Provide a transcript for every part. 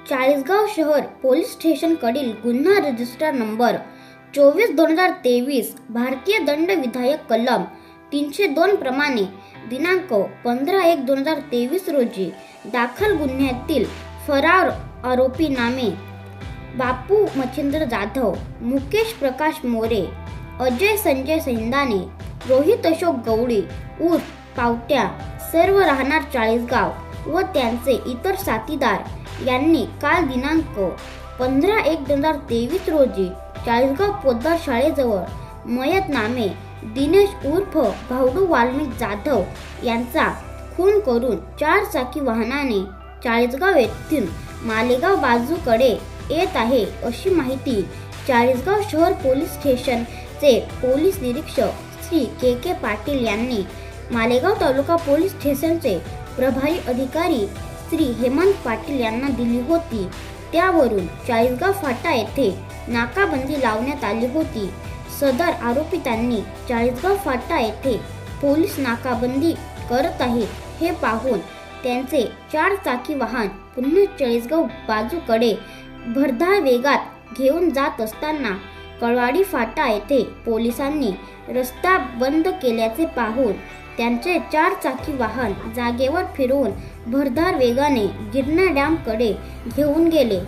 चाळीसगाव शहर पोलीस स्टेशनकडील गुन्हा register number 24/2023 भारतीय दंड विधायक कलम 302 प्रमाणे दिनांक 15/1/2023 रोजी दाखल गुन्ह्यातील फरार आरोपी नामे बापू मच्छिंद्र जाधव, मुकेश प्रकाश मोरे, अजय संजय सैंदाने, रोहित अशोक गवळी उर्फ पावट्या, सर्व राहणार चाळीसगाव व त्यांचे इतर साथीदार यांनी काल दिनांक 15/1/2023 रोजी चाळीसगाव पोद्दार शाळेजवळ मयत नामे दिनेश उर्फ भावडू वाल्मिक जाधव यांचा खून करून 4 चाकी वाहनाने चाळीसगाव येथून मालेगाव बाजूकडे येत आहे अशी माहिती चाळीसगाव शहर पोलीस स्टेशनचे पोलीस निरीक्षक श्री के पाटील यांनी मालेगाव तालुका पोलीस स्टेशनचे प्रभारी अधिकारी श्री हेमंत पाटील यांना दिली होती। त्यावरून चाळीसगाव फाटा येथे नाकाबंदी लावण्यात आली होती। सदर आरोपितांनी चाळीसगाव फाटा येथे पोलीस नाकाबंदी करत आहेत हे पाहून त्यांचे 4 चाकी वाहन पुन्हा चाळीसगाव बाजूकडे भरधाव वेगात घेऊन जात असताना कळवाडी फाटा येथे पोलिसांनी रस्ता बंद केल्याचे पाहून त्यांचे 4 चाकी वाहन जागेवर फिरवून भरधाव वेगाने गिरणा डॅमकडे घेऊन गेले।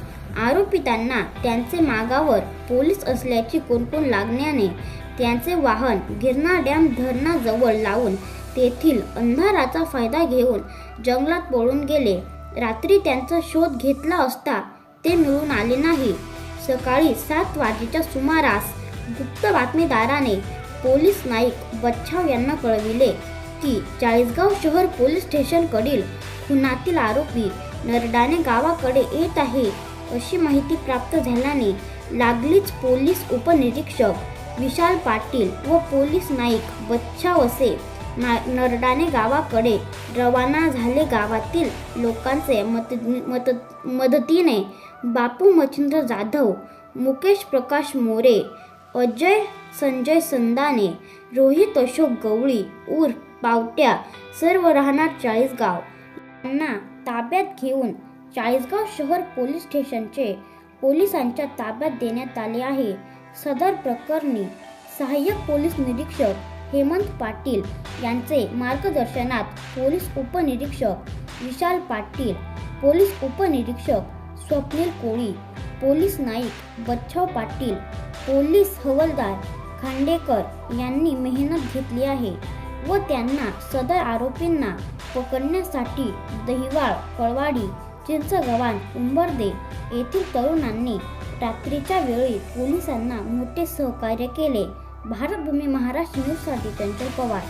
आरोपितांना त्यांचे मागावर पोलीस असल्याची कुणकुण लागल्याने त्यांचे वाहन गिरणा डॅम धरणाजवळ लावून तेथील अंधाराचा फायदा घेऊन जंगलात पळून गेले। रात्री त्यांचा शोध घेतला असता ते मिळून आले नाही। सकाळी 7 वाजेच्या सुमारास गुप्त बातमीदाराने पोलीस नाईक बच्छाव यांना कळविले की चाळीसगाव शहर पोलीस स्टेशनकडील खुनातील आरोपी नरडाणे गावाकडे येत आहे अशी माहिती प्राप्त झाल्याने लागलीच पोलीस उपनिरीक्षक विशाल पाटील व पोलीस नाईक बच्छाव असे नरडाणे गावाकडे रवाना झाले। गावातील लोकांचे मदतीने बापू मच्छिंद्र जाधव, मुकेश प्रकाश मोरे, अजय संजय संदाने, रोहित अशोक गवळी उर्फ पावट्या, सर्व राहणार चाळीसगाव यांना ताब्यात घेऊन चाळीसगाव शहर पोलीस स्टेशनचे पोलिसांच्या ताब्यात देण्यात आले आहे। सदर प्रकरणी सहाय्यक पोलीस निरीक्षक हेमंत पाटील यांचे मार्गदर्शनात पोलीस उपनिरीक्षक विशाल पाटील, पोलीस उपनिरीक्षक स्वप्नील कोळी, पोलीस नाईक बच्छाव पाटील, पोलीस हवालदार खांडेकर यांनी मेहनत घेतली आहे व त्यांना सदर आरोपींना पकडण्यासाठी दहिवाळ, कळवाडी, चिंचगव्हाण, उंबरदे येथील तरुणांनी रात्रीच्या वेळी पोलिसांना मोठे सहकार्य केले। भारतभूमी महाराष्ट्र न्यूजसाठी चंचल पवार।